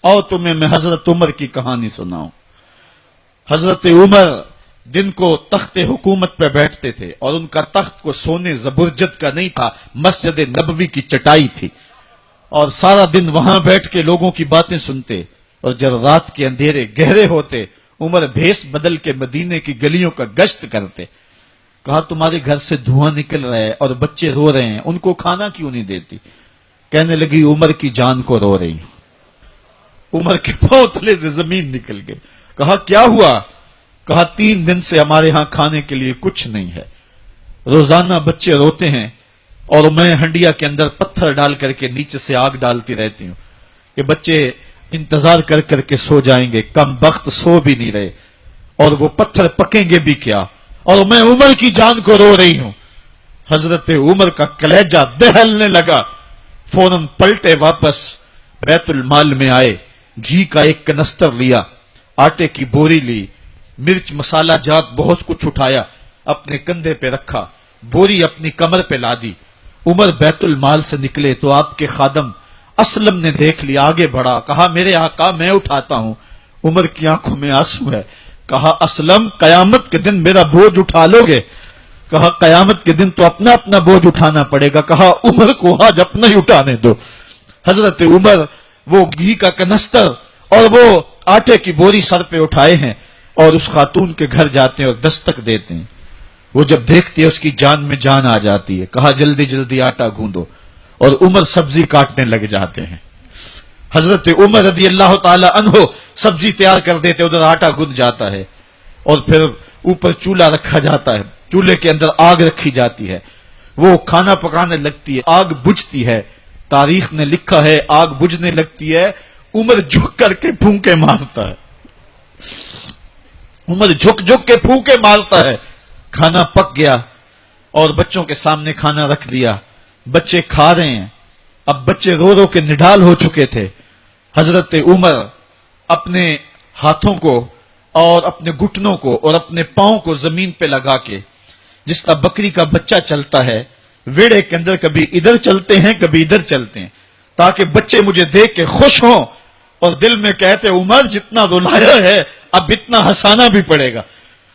और तुम्हें मैं हजरत उमर की कहानी सुनाऊं। हजरत उमर दिन को तख्ते हुकूमत पे बैठते थे और उनका तख्त को सोने जबरजद का नहीं था, मस्जिद नबवी की चटाई थी और सारा दिन वहां बैठ के लोगों की बातें सुनते। और जब रात के अंधेरे गहरे होते, उमर भेष बदल के मदीने की गलियों का गश्त करते। कहा तुम्हारे घर से धुआं निकल रहा है और बच्चे रो रहे हैं, उनको खाना क्यों नहीं देती? कहने लगी उमर की जान को रो रही हूं। उमर के पांव तले से जमीन निकल गई। कहा क्या हुआ? कहा 3 दिन से हमारे यहां खाने के लिए कुछ नहीं है, रोजाना बच्चे रोते हैं और मैं हंडिया के अंदर पत्थर डाल करके नीचे से आग डालती रहती हूं कि बच्चे इंतजार कर करके सो जाएंगे, कम वक्त सो भी नहीं रहे और वो पत्थर पकेंगे भी क्या, और मैं उमर की जान को रो रही हूं। हजरत उमर का कलेजा दहलने लगा। फौरन पलटे वापस बैतुल माल में आए, घी का एक कनस्तर लिया, आटे की बोरी ली, मिर्च मसाला जात बहुत कुछ उठाया, अपने कंधे पे रखा, बोरी अपनी कमर पे लादी। उमर बैतुल माल से निकले तो आपके खादम असलम ने देख लिया, आगे बढ़ा, कहा मेरे आका मैं उठाता हूं। उमर की आंखों में आंसू है। कहा असलम कयामत के दिन मेरा बोझ उठा लोगे? कहा कयामत के दिन तो अपना अपना बोझ उठाना पड़ेगा। कहा उमर को आज अपना ही उठाने दो। हजरत उमर वो घी का कनस्तर और वो आटे की बोरी सर पे उठाए हैं और उस खातून के घर जाते हैं और दस्तक देते हैं। वो जब देखती है उसकी जान में जान आ जाती है। कहा जल्दी जल्दी आटा गूंदो, और उमर सब्जी काटने लग जाते हैं। हजरत उमर रज़ी अल्लाह ताला अन्हो सब्जी तैयार कर देते, उधर आटा गूंद जाता है और फिर ऊपर चूल्हा रखा जाता है, चूल्हे के अंदर आग रखी जाती है, वो खाना पकाने लगती है, आग बुझती है। तारीख ने लिखा है आग बुझने लगती है, उमर झुक करके फूंके मारता है। उमर झुक झुक के फूंके मारता है। खाना पक गया और बच्चों के सामने खाना रख दिया, बच्चे खा रहे हैं। अब बच्चे रो रो के निढाल हो चुके थे। हजरत उमर अपने हाथों को और अपने घुटनों को और अपने पांव को जमीन पे लगा के, जिस तरह बकरी का बच्चा चलता है, वेड़े के अंदर कभी इधर चलते हैं कभी इधर चलते हैं, ताकि बच्चे मुझे देख के खुश हों और दिल में कहते उमर जितना रुलाया है अब इतना हंसाना भी पड़ेगा।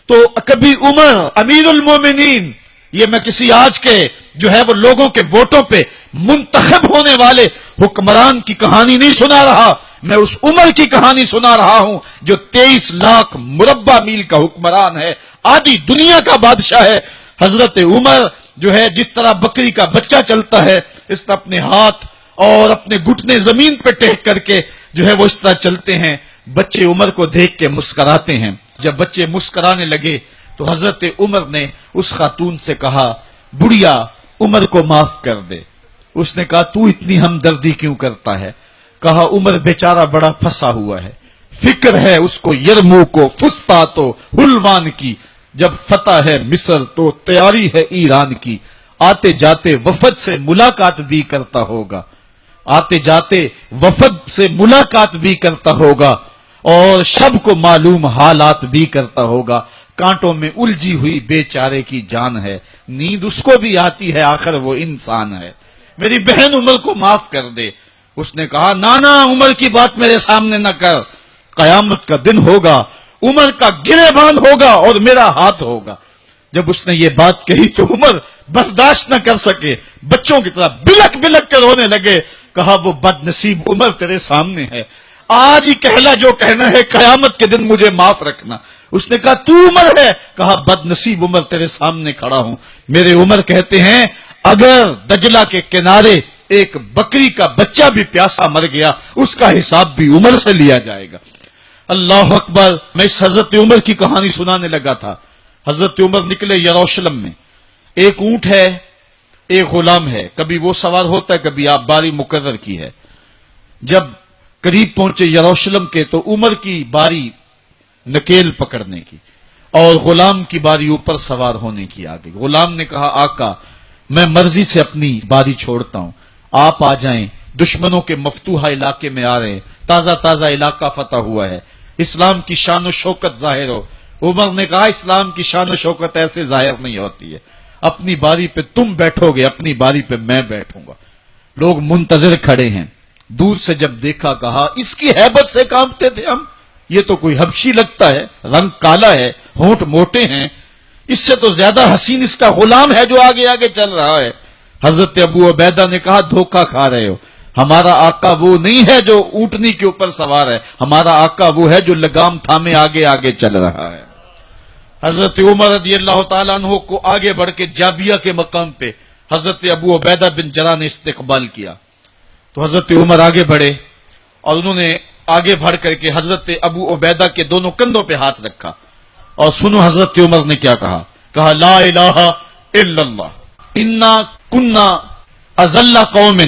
तो कभी उमर अमीरुल मोमिनीन, ये मैं किसी आज के जो है वो लोगों के वोटों पे मुंतखब होने वाले हुक्मरान की कहानी नहीं सुना रहा, मैं उस उमर की कहानी सुना रहा हूं जो 23 लाख मुरब्बा मील का हुक्मरान है, आधी दुनिया का बादशाह है। हजरत उमर जो है जिस तरह बकरी का बच्चा चलता है, इस तरह अपने हाथ और अपने घुटने जमीन पे टेक करके जो है वो इस तरह चलते हैं। बच्चे उमर को देख के मुस्कुराते हैं। जब बच्चे मुस्कुराने लगे तो हजरत उमर ने उस खातून से कहा बुढ़िया उमर को माफ कर दे। उसने कहा तू इतनी हमदर्दी क्यों करता है? कहा उमर बेचारा बड़ा फंसा हुआ है, फिक्र है उसको यरमू को फुस्ता तो हुलवान की, जब फतह है मिस्र तो तैयारी है ईरान की, आते जाते वफद से मुलाकात भी करता होगा, आते जाते वफद से मुलाकात भी करता होगा और शब को मालूम हालात भी करता होगा। कांटों में उलझी हुई बेचारे की जान है, नींद उसको भी आती है, आखिर वो इंसान है, मेरी बहन उमर को माफ कर दे। उसने कहा नाना उमर की बात मेरे सामने न कर, कयामत का दिन होगा, उमर का गिरेबान होगा और मेरा हाथ होगा। जब उसने ये बात कही तो उमर बर्दाश्त न कर सके, बच्चों की तरह बिलक बिलक कर रोने लगे। कहा वो बदनसीब उमर तेरे सामने है, आज ही कहला जो कहना है, कयामत के दिन मुझे माफ रखना। उसने कहा तू उमर है? कहा बदनसीब उमर तेरे सामने खड़ा हूं। मेरे उमर कहते हैं अगर दजला के किनारे एक बकरी का बच्चा भी प्यासा मर गया उसका हिसाब भी उमर से लिया जाएगा। अल्लाह अकबर। मैं इस हजरत उमर की कहानी सुनाने लगा था। हजरत उमर निकले यरूशलेम में, एक ऊंट है एक गुलाम है, कभी वो सवार होता है कभी आप बारी मुकर्रर की है। जब करीब पहुंचे यरूशलेम के तो उमर की बारी नकेल पकड़ने की और गुलाम की बारी ऊपर सवार होने की आ गई। गुलाम ने कहा आका मैं मर्जी से अपनी बारी छोड़ता हूं, आप आ जाएं, दुश्मनों के मफतूहा इलाके में आ रहे हैं, ताजा ताजा इलाका फतह हुआ है, इस्लाम की शान और शौकत जाहिर हो। उमर ने कहा इस्लाम की शान और शौकत ऐसे जाहिर नहीं होती है, अपनी बारी पे तुम बैठोगे, अपनी बारी पे मैं बैठूंगा। लोग मुंतजिर खड़े हैं, دور سے جب دیکھا کہا اس کی ہیبت سے کانپتے تھے ہم، یہ تو کوئی حبشی لگتا ہے، رنگ کالا ہے، ہونٹ موٹے ہیں، اس سے تو زیادہ حسین اس کا غلام ہے جو آگے آگے چل رہا ہے۔ حضرت ابو عبیدہ نے کہا دھوکہ کھا رہے ہو، ہمارا آقا وہ نہیں ہے جو اونٹنی کے اوپر سوار ہے، ہمارا آقا وہ ہے جو لگام تھامے آگے آگے چل رہا ہے۔ حضرت عمر رضی اللہ تعالیٰ عنہ کو آگے بڑھ کے جابیہ کے مقام پہ حضرت ابو عبیدہ بن جراح نے استقبال کیا، تو حضرت عمر آگے بڑھے اور انہوں نے آگے بڑھ کر کے حضرت ابو عبیدہ کے دونوں کندھوں پہ ہاتھ رکھا، اور سنو حضرت عمر نے کیا کہا لا الہ الا اللہ انا کنا اذل قوم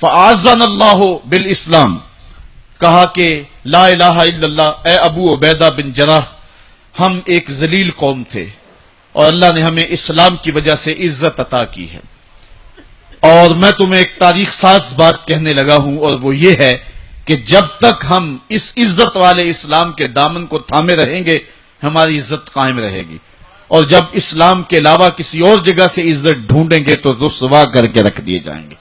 فاعزنا اللہ بالاسلام، کہا کہ لا الہ الا اللہ، اے ابو عبیدہ بن جراح، ہم ایک ذلیل قوم تھے اور اللہ نے ہمیں اسلام کی وجہ سے عزت عطا کی ہے۔ اور میں تمہیں ایک تاریخ ساز بات کہنے لگا ہوں، اور وہ یہ ہے کہ جب تک ہم اس عزت والے اسلام کے دامن کو تھامے رہیں گے ہماری عزت قائم رہے گی، اور جب اسلام کے علاوہ کسی اور جگہ سے عزت ڈھونڈیں گے تو رسوا کر کے رکھ دیے جائیں گے۔